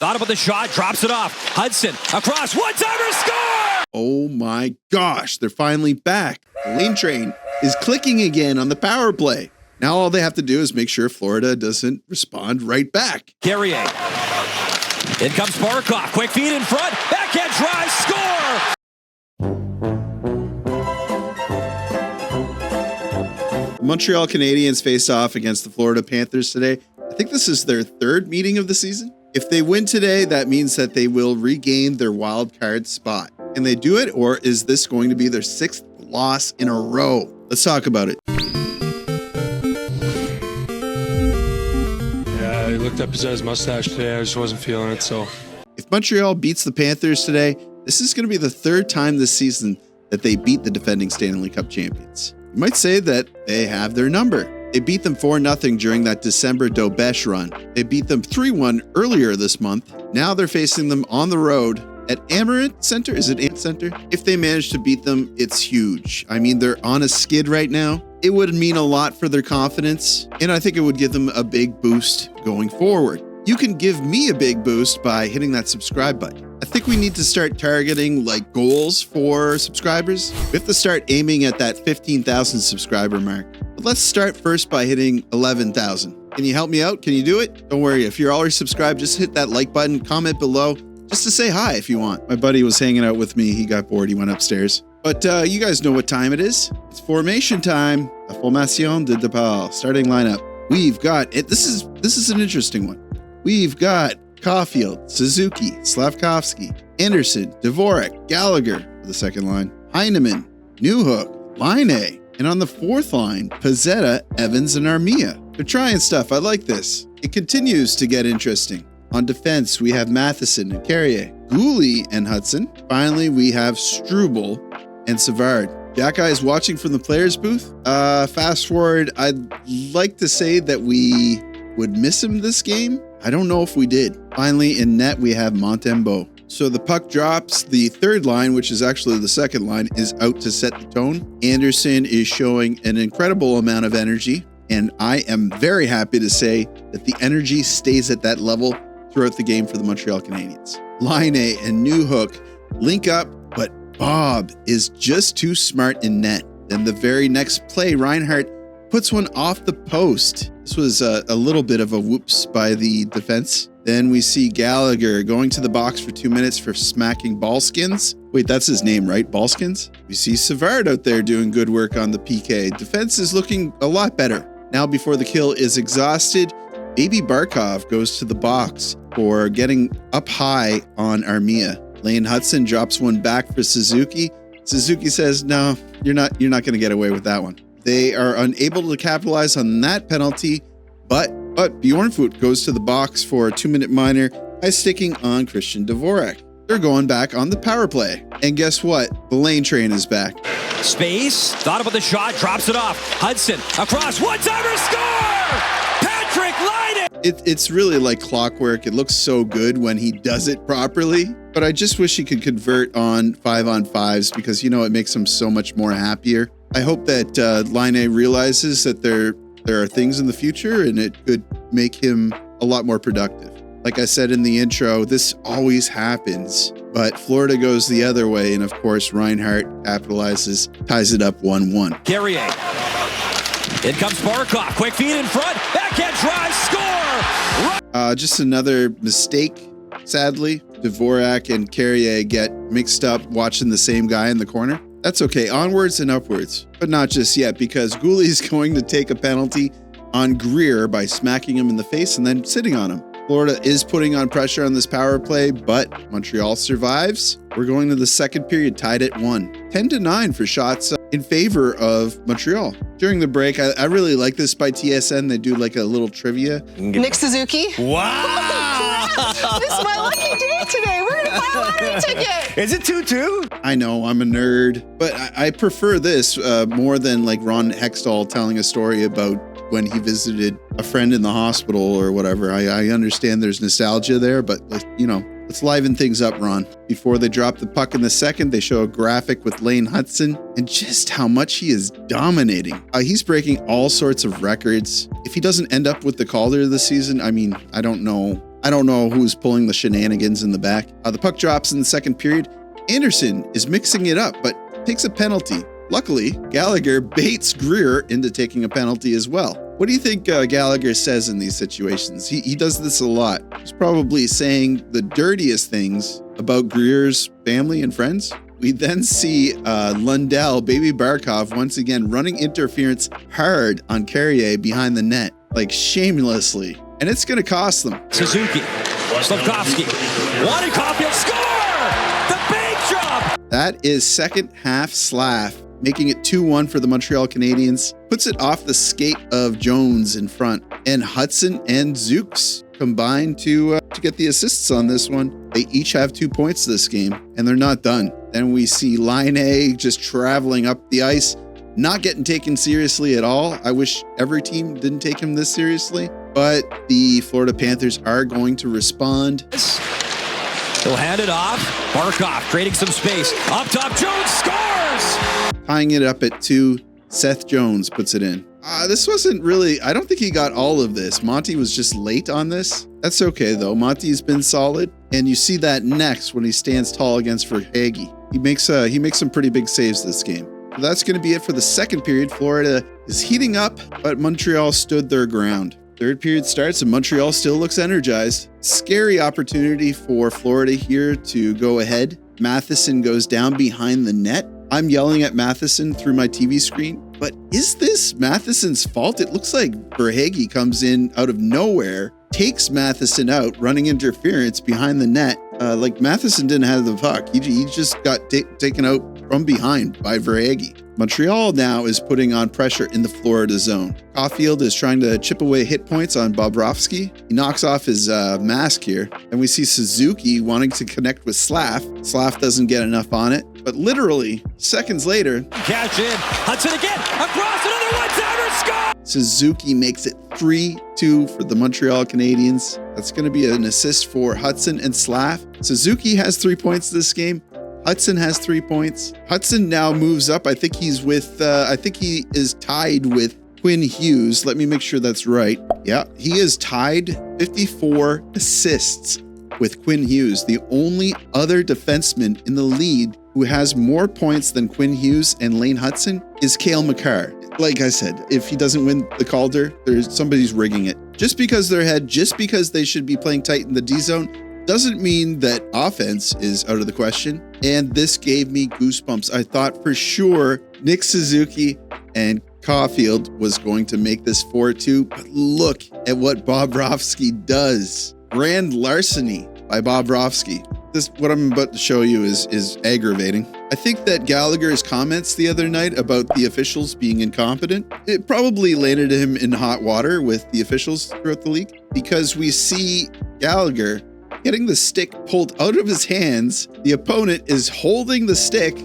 Thought about the shot, drops it off. Hutson across, one-timer, score! Oh my gosh, they're finally back. The Laine train is clicking again on the power play. Now all they have to do is make sure Florida doesn't respond right back. Carrier. In comes Barkov, quick feed in front, backhand drive, score! The Montreal Canadiens faced off against the Florida Panthers today. I think this is their third meeting of the season. If they win today, that means that they will regain their wild card spot. Can they do it, or is this going to be their sixth loss in a row? Let's talk about it. Yeah, he looked up his mustache today. I just wasn't feeling it, so. If Montreal beats the Panthers today, this is going to be the third time this season that they beat the defending Stanley Cup champions. You might say that they have their number. They beat them 4-0 during that December Dobesh run. They beat them 3-1 earlier this month. Now they're facing them on the road at Amerant Center. Is it Amerant Center? If they manage to beat them, it's huge. I mean, they're on a skid right now. It would mean a lot for their confidence, and I think it would give them a big boost going forward. You can give me a big boost by hitting that subscribe button. I think we need to start targeting like goals for subscribers. We have to start aiming at that 15,000 subscriber mark. But let's start first by hitting 11,000. Can you help me out? Can you do it? Don't worry. If you're already subscribed, just hit that like button, comment below, just to say hi if you want. My buddy was hanging out with me. He got bored. He went upstairs. But you guys know what time it is. It's formation time. La formation de départ. Starting lineup. We've got it. This is an interesting one. We've got Caulfield, Suzuki, Slafkovsky, Anderson, Dvorak, Gallagher for the second line, Heineman, Newhook, Laine, and on the fourth line, Pezzetta, Evans, and Armia. They're trying stuff. I like this. It continues to get interesting. On defense, we have Matheson and Carrier, Gouli and Hutson. Finally, we have Struble and Savard. That guy is watching from the players' booth. Fast forward, I'd like to say that we would miss him this game. I don't know if we did. Finally, in net, we have Montembeault. So the puck drops. The third line, which is actually the second line, is out to set the tone. Anderson is showing an incredible amount of energy, and I am very happy to say that the energy stays at that level throughout the game for the Montreal Canadiens. Laine and Newhook link up, but Bob is just too smart in net. Then the very next play, Reinhart puts one off the post. This was a little bit of a whoops by the defense. Then we see Gallagher going to the box for 2 minutes for smacking Ballskins. Wait, that's his name, right? Ballskins? We see Savard out there doing good work on the PK. Defense is looking a lot better. Now before the kill is exhausted, Baby Barkov goes to the box for getting up high on Armia. Lane Hutson drops one back for Suzuki. Suzuki says, no, you're not going to get away with that one. They are unable to capitalize on that penalty, but Bjornfoot goes to the box for a 2-minute minor by sticking on Christian Dvorak. They're going back on the power play. And guess what? The Laine train is back. Space, thought about the shot, drops it off. Hutson across, one-timer, score! Patrik, Laine! It's really like clockwork. It looks so good when he does it properly. But I just wish he could convert on 5-on-5s because, you know, it makes him so much more happier. I hope that Laine realizes that there are things in the future and it could make him a lot more productive. Like I said in the intro, this always happens, but Florida goes the other way. And of course, Reinhart capitalizes, ties it up 1-1. Carrier. In comes Barkov, quick feed in front, backhand drive, score! Just another mistake, sadly. Dvorak and Carrier get mixed up watching the same guy in the corner. That's okay, onwards and upwards, but not just yet because Gouli's going to take a penalty on Greer by smacking him in the face and then sitting on him. Florida is putting on pressure on this power play, but Montreal survives. We're going to the second period tied at 1. 10-9 for shots in favor of Montreal. During the break, I really like this by TSN. They do like a little trivia. Nick Suzuki. Wow! This is my lucky day today. We're going to buy a lottery ticket. Is it 2-2? I know, I'm a nerd, but I prefer this more than like Ron Hextall telling a story about when he visited a friend in the hospital or whatever. I understand there's nostalgia there, but you know, let's liven things up, Ron. Before they drop the puck in the second, they show a graphic with Lane Hutson and just how much he is dominating. He's breaking all sorts of records. If he doesn't end up with the Calder this season, I mean, I don't know I don't know who's pulling the shenanigans in the back. The puck drops in the second period. Anderson is mixing it up, but takes a penalty. Luckily, Gallagher baits Greer into taking a penalty as well. What do you think Gallagher says in these situations? He does this a lot. He's probably saying the dirtiest things about Greer's family and friends. We then see Lundell, Baby Barkov, once again running interference hard on Carrier behind the net, like shamelessly. And it's going to cost them. Suzuki, Slafkovsky, wanted Caulfield, score! The big drop! That is second half Slaf, making it 2-1 for the Montreal Canadiens. Puts it off the skate of Jones in front. And Hutson and Zooks combine to get the assists on this one. They each have 2 points this game, and they're not done. Then we see Laine just traveling up the ice, not getting taken seriously at all. I wish every team didn't take him this seriously, but the Florida Panthers are going to respond. He'll hand it off. Barkov creating some space. Up top, Jones scores! Tying it up at 2, Seth Jones puts it in. This wasn't really, I don't think he got all of this. Monty was just late on this. That's okay though. Monty's been solid. And you see that next when he stands tall against Verhaeghe. He makes some pretty big saves this game. So that's going to be it for the second period. Florida is heating up, but Montreal stood their ground. Third period starts and Montreal still looks energized. Scary opportunity for Florida here to go ahead. Matheson goes down behind the net. I'm yelling at Matheson through my TV screen, but is this Matheson's fault? It looks like Verhaeghe comes in out of nowhere, takes Matheson out, running interference behind the net. Like Matheson didn't have the puck. He just got taken out from behind by Verhaeghe. Montreal now is putting on pressure in the Florida zone. Caulfield is trying to chip away hit points on Bobrovsky. He knocks off his mask here. And we see Suzuki wanting to connect with Slaf. Slaf doesn't get enough on it. But literally, seconds later, catch in. Hutson again. Across another one-timer. Score! Suzuki makes it 3-2 for the Montreal Canadiens. That's going to be an assist for Hutson and Slaf. Suzuki has 3 points this game. Hutson has 3 points. Hutson now moves up. I think he is tied with Quinn Hughes. Let me make sure that's right. Yeah, he is tied 54 assists with Quinn Hughes. The only other defenseman in the league who has more points than Quinn Hughes and Lane Hutson is Cale Makar. Like I said, if he doesn't win the Calder, somebody's rigging it. Just because they're ahead, just because they should be playing tight in the D zone, doesn't mean that offense is out of the question. And this gave me goosebumps. I thought for sure Nick Suzuki and Caulfield was going to make this 4-2, but look at what Bobrovsky does. Grand larceny by Bobrovsky. What I'm about to show you is aggravating. I think that Gallagher's comments the other night about the officials being incompetent, it probably landed him in hot water with the officials throughout the league, because we see Gallagher getting the stick pulled out of his hands. The opponent is holding the stick.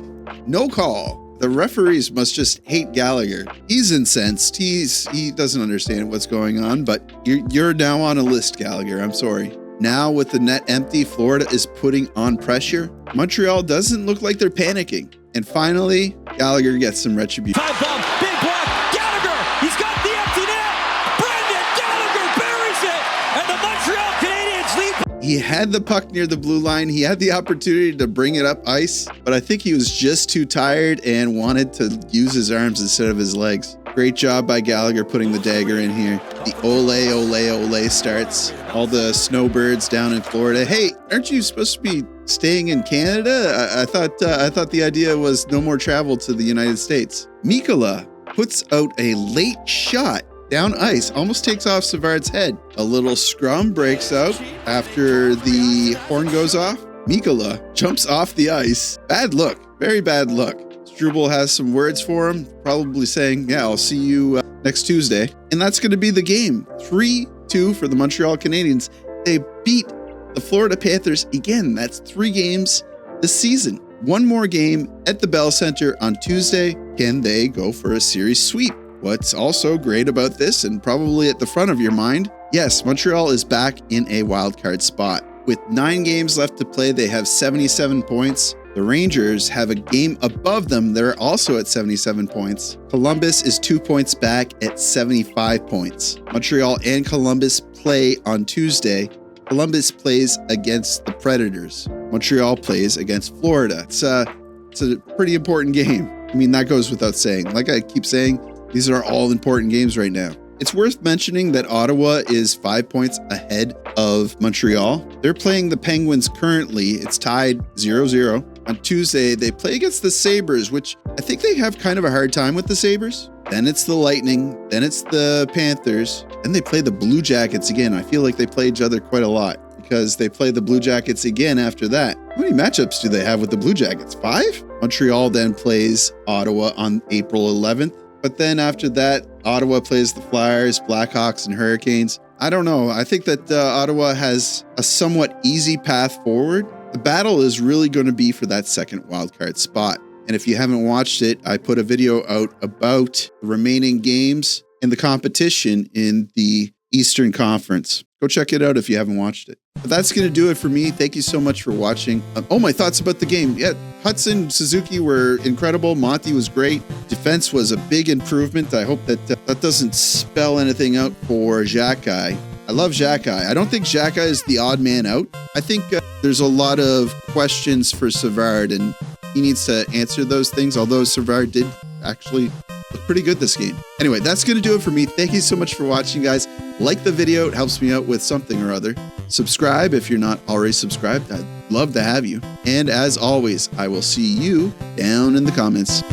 No call. The referees must just hate Gallagher. He's incensed. He doesn't understand what's going on, but you're now on a list, Gallagher. I'm sorry. Now with the net empty, Florida is putting on pressure. Montreal doesn't look like they're panicking. And finally, Gallagher gets some retribution. Time bomb, big block, Gallagher, he's got the empty net. Brendan Gallagher buries it, and the Montreal Canadiens lead. He had the puck near the blue line. He had the opportunity to bring it up ice, but I think he was just too tired and wanted to use his arms instead of his legs. Great job by Gallagher putting the dagger in here. The ole, ole, ole starts. All the snowbirds down in Florida. Hey, aren't you supposed to be staying in Canada? I thought the idea was no more travel to the United States. Mikkola puts out a late shot down ice, almost takes off Savard's head. A little scrum breaks out after the horn goes off. Mikkola jumps off the ice. Bad look, very bad look. Struble has some words for him, probably saying, yeah, I'll see you next Tuesday. And that's going to be the game. 3-2 for the Montreal Canadiens. They beat the Florida Panthers again. That's 3 games this season. One more game at the Bell Center on Tuesday. Can they go for a series sweep? What's also great about this, and probably at the front of your mind, yes, Montreal is back in a wildcard spot. With 9 games left to play, they have 77 points. The Rangers have a game above them. They're also at 77 points. Columbus is 2 points back at 75 points. Montreal and Columbus play on Tuesday. Columbus plays against the Predators. Montreal plays against Florida. It's a pretty important game. I mean, that goes without saying. Like I keep saying, these are all important games right now. It's worth mentioning that Ottawa is 5 points ahead of Montreal. They're playing the Penguins currently. It's tied 0-0. On Tuesday, they play against the Sabres, which I think they have kind of a hard time with the Sabres. Then it's the Lightning. Then it's the Panthers. Then they play the Blue Jackets again. I feel like they play each other quite a lot because they play the Blue Jackets again after that. How many matchups do they have with the Blue Jackets? 5? Montreal then plays Ottawa on April 11th. But then after that, Ottawa plays the Flyers, Blackhawks, and Hurricanes. I don't know. I think that Ottawa has a somewhat easy path forward. The battle is really going to be for that second wildcard spot. And if you haven't watched it, I put a video out about the remaining games in the competition in the Eastern Conference. Go check it out if you haven't watched it. But that's going to do it for me. Thank you so much for watching. My thoughts about the game. Yeah, Hutson, Suzuki were incredible. Monty was great. Defense was a big improvement. I hope that that doesn't spell anything out for Xhekaj. I love Xhekaj. I don't think Xhekaj is the odd man out. I think there's a lot of questions for Savard, and he needs to answer those things, although Savard did actually look pretty good this game. Anyway, that's going to do it for me. Thank you so much for watching, guys. Like the video. It helps me out with something or other. Subscribe if you're not already subscribed. I'd love to have you. And as always, I will see you down in the comments.